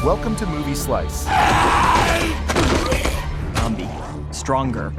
Welcome to Movie Slice. Zombie. Stronger.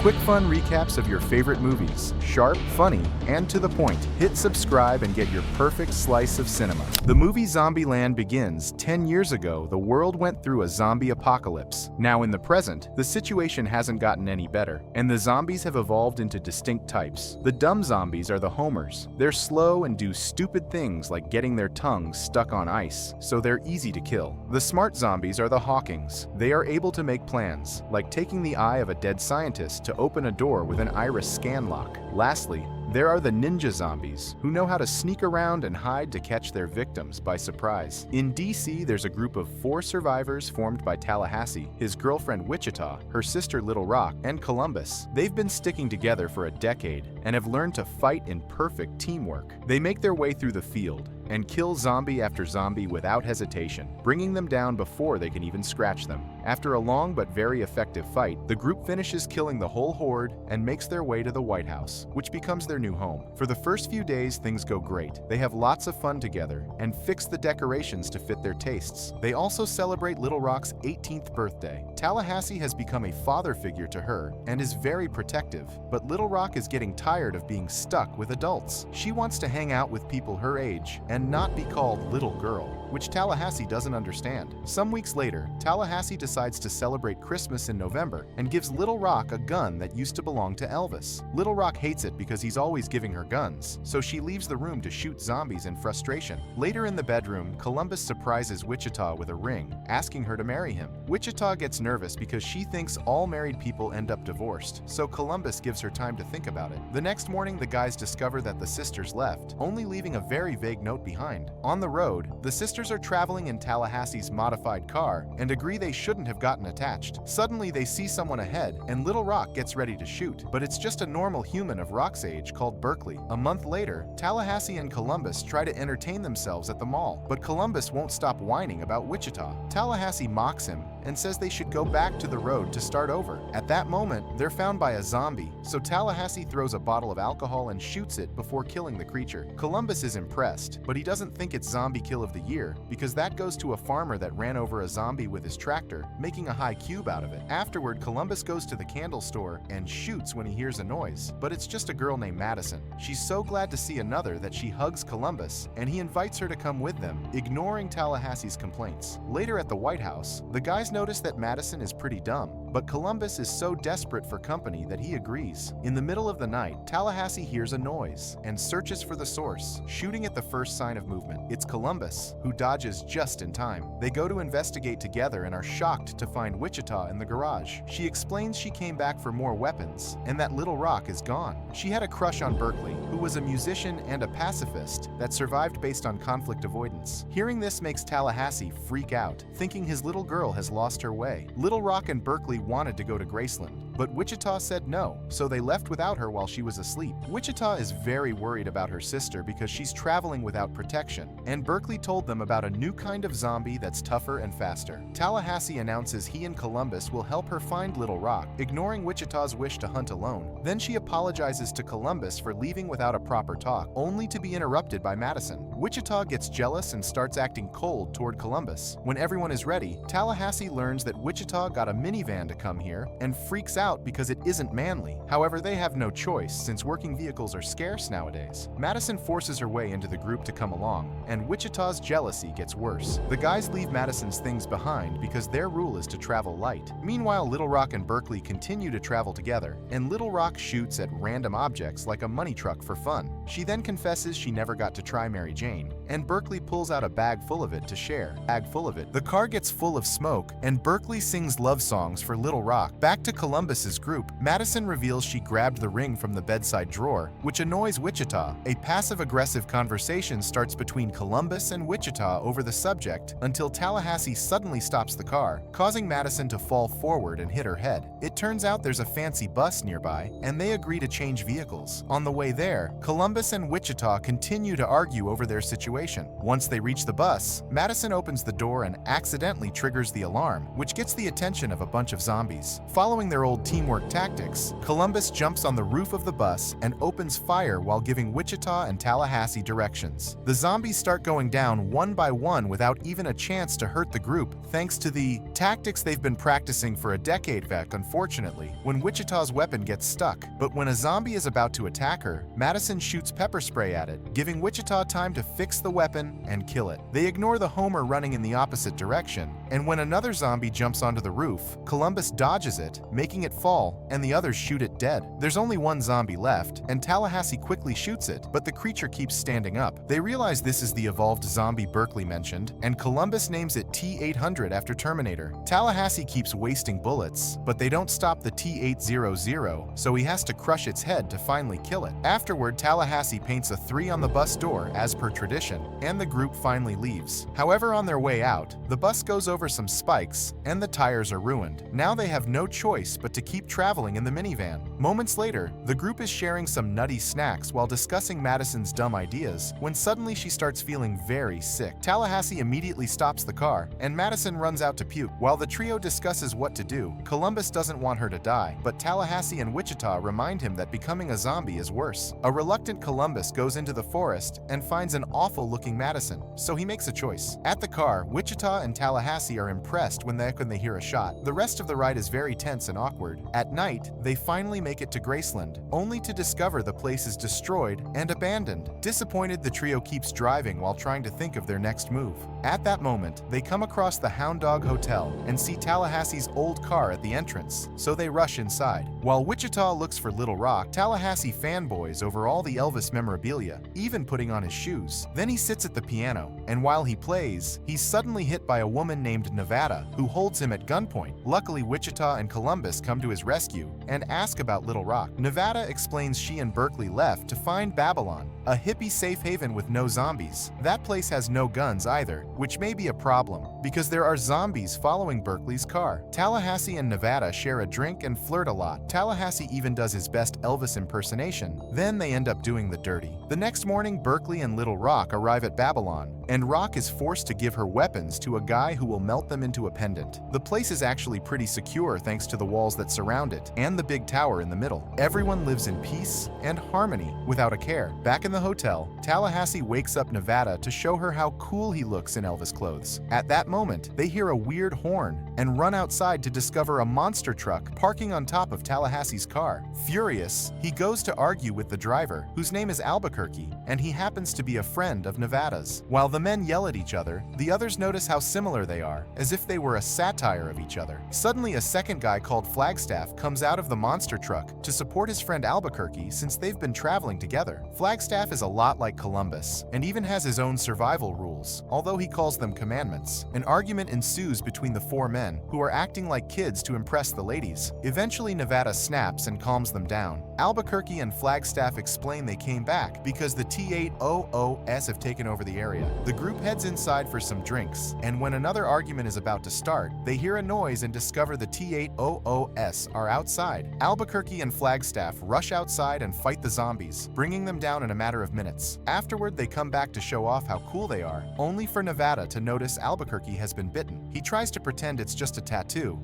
Quick fun recaps of your favorite movies. Sharp, funny, and to the point. Hit subscribe and get your perfect slice of cinema. The movie Zombieland begins 10 years ago. The world went through a zombie apocalypse. Now in the present, the situation hasn't gotten any better, and the zombies have evolved into distinct types. The dumb zombies are the homers. They're slow and do stupid things like getting their tongues stuck on ice, so they're easy to kill. The smart zombies are the Hawkings. They are able to make plans, like taking the eye of a dead scientist to open a door with an iris scan lock. Lastly, there are the ninja zombies, who know how to sneak around and hide to catch their victims by surprise. In DC, there's a group of 4 survivors formed by Tallahassee, his girlfriend Wichita, her sister Little Rock, and Columbus. They've been sticking together for a decade and have learned to fight in perfect teamwork. They make their way through the field and kill zombie after zombie without hesitation, bringing them down before they can even scratch them. After a long but very effective fight, the group finishes killing the whole horde and makes their way to the White House, which becomes their new home. For the first few days, things go great. They have lots of fun together and fix the decorations to fit their tastes. They also celebrate Little Rock's 18th birthday. Tallahassee has become a father figure to her and is very protective, but Little Rock is getting tired of being stuck with adults. She wants to hang out with people her age and not be called little girl, which Tallahassee doesn't understand. Some weeks later, Tallahassee decides to celebrate Christmas in November and gives Little Rock a gun that used to belong to Elvis. Little Rock hates it because he's always giving her guns, so she leaves the room to shoot zombies in frustration. Later in the bedroom, Columbus surprises Wichita with a ring, asking her to marry him. Wichita gets nervous because she thinks all married people end up divorced, so Columbus gives her time to think about it. The next morning, the guys discover that the sisters left, only leaving a very vague note behind. On the road, the sisters are traveling in Tallahassee's modified car and agree they shouldn't have gotten attached. Suddenly, they see someone ahead, and Little Rock gets ready to shoot, but it's just a normal human of Rock's age called Berkeley. A month later, Tallahassee and Columbus try to entertain themselves at the mall, but Columbus won't stop whining about Wichita. Tallahassee mocks him and says they should go back to the road to start over. At that moment, they're found by a zombie, so Tallahassee throws a bottle of alcohol and shoots it before killing the creature. Columbus is impressed, but he doesn't think it's zombie kill of the year because that goes to a farmer that ran over a zombie with his tractor, making a high cube out of it. Afterward, Columbus goes to the candle store and shoots when he hears a noise, but it's just a girl named Madison. She's so glad to see another that she hugs Columbus, and he invites her to come with them, ignoring Tallahassee's complaints. Later at the White House, the guys notice that Madison is pretty dumb, but Columbus is so desperate for company that he agrees. In the middle of the night, Tallahassee hears a noise and searches for the source, shooting at the first sign of movement. It's Columbus, who dodges just in time. They go to investigate together and are shocked to find Wichita in the garage. She explains she came back for more weapons and that Little Rock is gone. She had a crush on Berkeley, who was a musician and a pacifist that survived based on conflict avoidance. Hearing this makes Tallahassee freak out, thinking his little girl has lost her way. Little Rock and Berkeley wanted to go to Graceland, but Wichita said no, so they left without her while she was asleep. Wichita is very worried about her sister because she's traveling without protection, and Berkeley told them about a new kind of zombie that's tougher and faster. Tallahassee announces he and Columbus will help her find Little Rock, ignoring Wichita's wish to hunt alone. Then she apologizes to Columbus for leaving without a proper talk, only to be interrupted by Madison. Wichita gets jealous and starts acting cold toward Columbus. When everyone is ready, Tallahassee learns that Wichita got a minivan to come here and freaks out because it isn't manly. However, they have no choice since working vehicles are scarce nowadays. Madison forces her way into the group to come along, and Wichita's jealousy gets worse. The guys leave Madison's things behind because their rule is to travel light. Meanwhile, Little Rock and Berkeley continue to travel together, and Little Rock shoots at random objects like a money truck for fun. She then confesses she never got to try Mary Jane, and Berkeley pulls out a bag full of it to share. The car gets full of smoke, and Berkeley sings love songs for Little Rock. Back to Columbus's group, Madison reveals she grabbed the ring from the bedside drawer, which annoys Wichita. A passive-aggressive conversation starts between Columbus and Wichita over the subject until Tallahassee suddenly stops the car, causing Madison to fall forward and hit her head. It turns out there's a fancy bus nearby, and they agree to change vehicles. On the way there, Columbus and Wichita continue to argue over their situation. Once they reach the bus, Madison opens the door and accidentally triggers the alarm, which gets the attention of a bunch of zombies. Following their old teamwork tactics, Columbus jumps on the roof of the bus and opens fire while giving Wichita and Tallahassee directions. The zombies start going down one by one without even a chance to hurt the group, thanks to the tactics they've been practicing for a decade back. Unfortunately, when Wichita's weapon gets stuck, but when a zombie is about to attack her, Madison shoots pepper spray at it, giving Wichita time to fix the weapon and kill it. They ignore the Homer running in the opposite direction, and when another zombie jumps onto the roof, Columbus dodges it, making it fall, and the others shoot it dead. There's only one zombie left, and Tallahassee quickly shoots it, but the creature keeps standing up. They realize this is the evolved zombie Berkeley mentioned, and Columbus names it T-800 after Terminator. Tallahassee keeps wasting bullets, but they don't stop the T-800, so he has to crush its head to finally kill it. Afterward, Tallahassee paints a 3 on the bus door as per tradition, and the group finally leaves. However, on their way out, the bus goes over some spikes, and the tires are ruined. Now they have no choice but to keep traveling in the minivan. Moments later, the group is sharing some nutty snacks while discussing Madison's dumb ideas, when suddenly she starts feeling very sick. Tallahassee immediately stops the car, and Madison runs out to puke. While the trio discusses what to do, Columbus doesn't want her to die, but Tallahassee and Wichita remind him that becoming a zombie is worse. A reluctant Columbus goes into the forest and finds an awful-looking Madison, so he makes a choice. At the car, Wichita and Tallahassee are impressed when they hear a shot. The rest of the ride is very tense and awkward. At night, they finally make it to Graceland, only to discover the place is destroyed and abandoned. Disappointed, the trio keeps driving while trying to think of their next move. At that moment, they come across the Hound Dog Hotel and see Tallahassee's old car at the entrance, so they rush inside. While Wichita looks for Little Rock, Tallahassee fanboys over all the Elvis memorabilia, even putting on his shoes. Then he sits at the piano, and while he plays, he's suddenly hit by a woman named Nevada, who holds him at gunpoint. Luckily, Wichita and Columbus come to his rescue and ask about Little Rock. Nevada explains she and Berkeley left to find Babylon, a hippie safe haven with no zombies. That place has no guns either, which may be a problem, because there are zombies following Berkeley's car. Tallahassee and Nevada share a drink and flirt a lot. Tallahassee even does his best Elvis impersonation. Then they end up doing the dirty. The next morning, Berkeley and Little Rock arrive at Babylon, and Rock is forced to give her weapons to a guy who will melt them into a pendant. The place is actually pretty secure thanks to the walls that surround it, and the big tower in the middle. Everyone lives in peace and harmony without a care. Back in the hotel, Tallahassee wakes up Nevada to show her how cool he looks in Elvis clothes. At that moment, they hear a weird horn and run outside to discover a monster truck parking on top of Tallahassee's car. Furious, he goes to argue with the driver, whose name is Albuquerque, and he happens to be a friend of Nevada's. While the men yell at each other, the others notice how similar they are, as if they were a satire of each other. Suddenly, a second guy called Flagstaff comes out of the monster truck to support his friend Albuquerque since they've been traveling together. Flagstaff is a lot like Columbus, and even has his own survival rules, although he calls them commandments. An argument ensues between the four men, who are acting like kids to impress the ladies. Eventually, Nevada snaps and calms them down. Albuquerque and Flagstaff explain they came back because the T-800s have taken over the area. The group heads inside for some drinks, and when another argument is about to start, they hear a noise and discover the T-800s are outside. Albuquerque and Flagstaff rush outside and fight the zombies, bringing them down in a matter of minutes. Afterward, they come back to show off how cool they are, only for Nevada to notice Albuquerque has been bitten. He tries to pretend it's just a tattoo,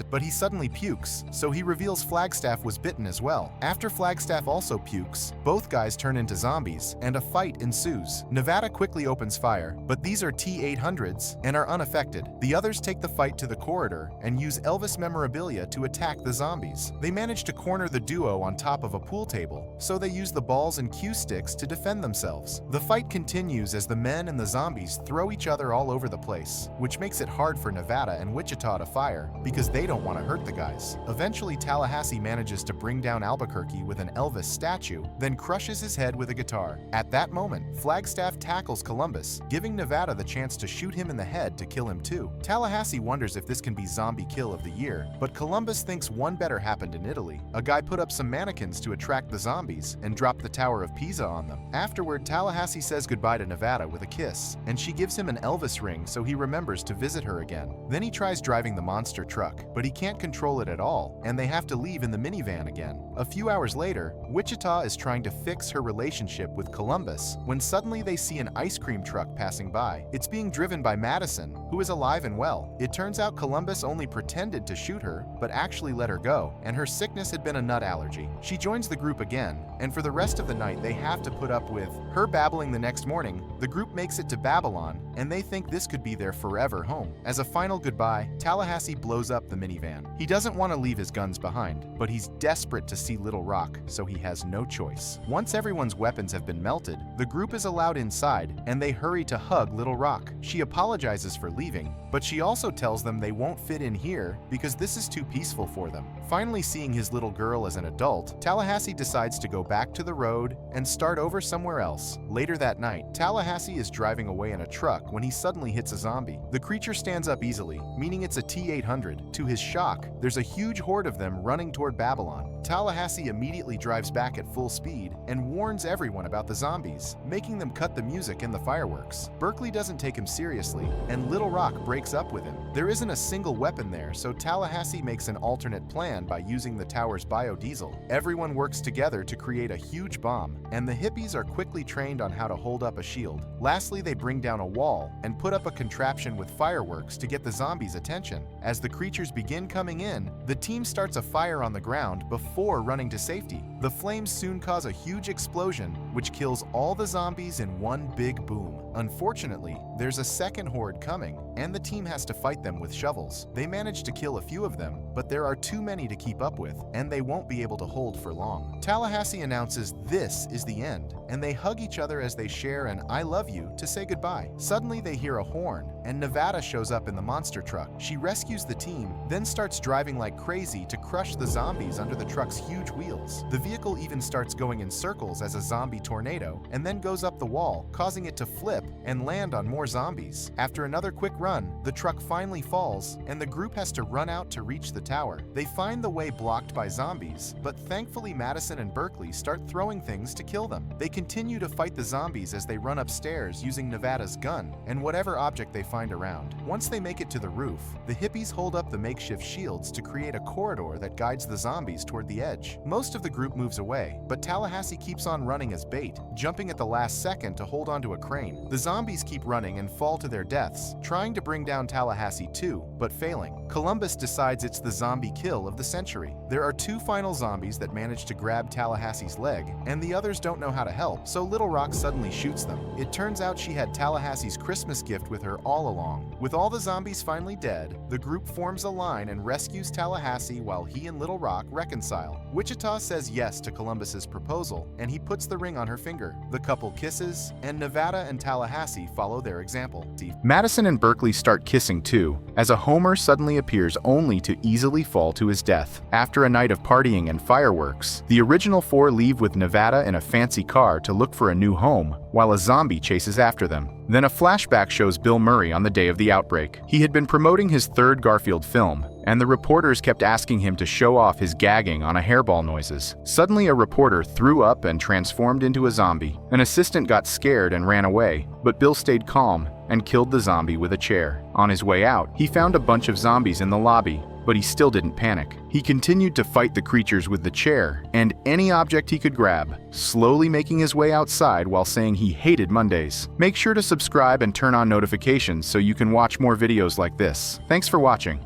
but he suddenly pukes, so he reveals Flagstaff was bitten as well. After Flagstaff also pukes, both guys turn into zombies, and a fight ensues. Nevada quickly opens fire, but these are T-800s and are unaffected. The others take the fight to the corridor and use Elvis memorabilia to attack the zombies. They manage to corner the duo on top of a pool table, so they use the balls and cue sticks to defend themselves. The fight continues as the men and the zombies throw each other all over the place, which makes it hard for Nevada and Wichita to fire because they don't want to hurt the guys. Eventually, Tallahassee manages to bring down Albuquerque with an Elvis statue, then crushes his head with a guitar. At that moment, Flagstaff tackles Columbus, giving Nevada the chance to shoot him in the head to kill him too. Tallahassee wonders if this can be zombie kill of the year, but Columbus thinks one better happened in Italy. A guy put up some mannequins to attract the zombies and dropped the Tower of Pisa on them. Afterward, Tallahassee says goodbye to Nevada with a kiss, and she gives him an Elvis ring so he remembers to visit her again. Then he tries driving the monster truck, but he can't control it at all, and they have to leave in the minivan again. A few hours later, Wichita is trying to fix her relationship with Columbus when suddenly they see an ice cream truck passing by. It's being driven by Madison, who is alive and well. It turns out Columbus only pretended to shoot her, but actually let her go, and her sickness had been a nut allergy. She joins the group again, and for the rest of the night they have to put up with her babbling. The next morning, the group makes it to Babylon, and they think this could be their forever home. As a final goodbye, Tallahassee blows up the minivan. He doesn't want to leave his guns behind, but he's desperate to see Little Rock, so he has no choice. Once everyone's weapons have been melted, the group is allowed inside, and they hurry to hug Little Rock. She apologizes for leaving, but she also tells them they won't fit in here because this is too peaceful for them. Finally seeing his little girl as an adult, Tallahassee decides to go back to the road and start over somewhere else. Later that night, Tallahassee is driving away in a truck when he suddenly hits a zombie. The creature stands up easily, meaning it's a T-800. To his shock, there's a huge horde of them running toward Babylon. Tallahassee immediately drives back at full speed and warns everyone about the zombies, making them cut the music and the fireworks. Berkeley doesn't take him seriously, and Little Rock breaks up with him. There isn't a single weapon there, so Tallahassee makes an alternate plan by using the tower's biodiesel. Everyone works together to create a huge bomb, and the hippies are quickly trained on how to hold up a shield. Lastly, they bring down a wall and put up a contraption with fireworks to get the zombies' attention. As the creatures begin coming in, the team starts a fire on the ground before running to safety. The flames soon cause a huge explosion, which kills all the zombies in one big boom. Unfortunately, there's a second horde coming, and the team has to fight them with shovels. They manage to kill a few of them, but there are too many to keep up with, and they won't be able to hold for long. Tallahassee announces this is the end, and they hug each other as they share an "I love you" to say goodbye. Suddenly they hear a horn, and Nevada shows up in the monster truck. She rescues the team, then starts driving like crazy to crush the zombies under the truck's huge wheels. The vehicle even starts going in circles as a zombie tornado, and then goes up the wall, causing it to flip and land on more zombies. After another quick run, the truck finally falls, and the group has to run out to reach the tower. They find the way blocked by zombies, but thankfully Madison and Berkeley start throwing things to kill them. They continue to fight the zombies as they run upstairs using Nevada's gun and whatever object they find around. Once they make it to the roof, the hippies hold up the makeshift shields to create a corridor that guides the zombies toward the edge. Most of the group moves away, but Tallahassee keeps on running as bait, jumping at the last second to hold onto a crane. The zombies keep running and fall to their deaths, trying to bring down Tallahassee too, but failing. Columbus decides it's the zombie kill of the century. There are two final zombies that manage to grab Tallahassee's leg, and the others don't know how to help, so Little Rock suddenly shoots them. It turns out she had Tallahassee's Christmas gift with her all along. With all the zombies finally dead, the group forms a line and rescues Tallahassee while he and Little Rock reconcile. Wichita says yes to Columbus's proposal, and he puts the ring on her finger. The couple kisses, and Nevada and Tallahassee follow their example. Madison and Berkeley start kissing too, as a Homer suddenly appears only to easily fall to his death. After a night of partying and fireworks, the original four leave with Nevada in a fancy car to look for a new home, while a zombie chases after them. Then a flashback shows Bill Murray on the day of the outbreak. He had been promoting his third Garfield film, and the reporters kept asking him to show off his gagging on a hairball noises. Suddenly a reporter threw up and transformed into a zombie. An assistant got scared and ran away, but Bill stayed calm and killed the zombie with a chair. On his way out, he found a bunch of zombies in the lobby, but he still didn't panic. He continued to fight the creatures with the chair and any object he could grab, slowly making his way outside while saying he hated Mondays. Make sure to subscribe and turn on notifications so you can watch more videos like this. Thanks for watching.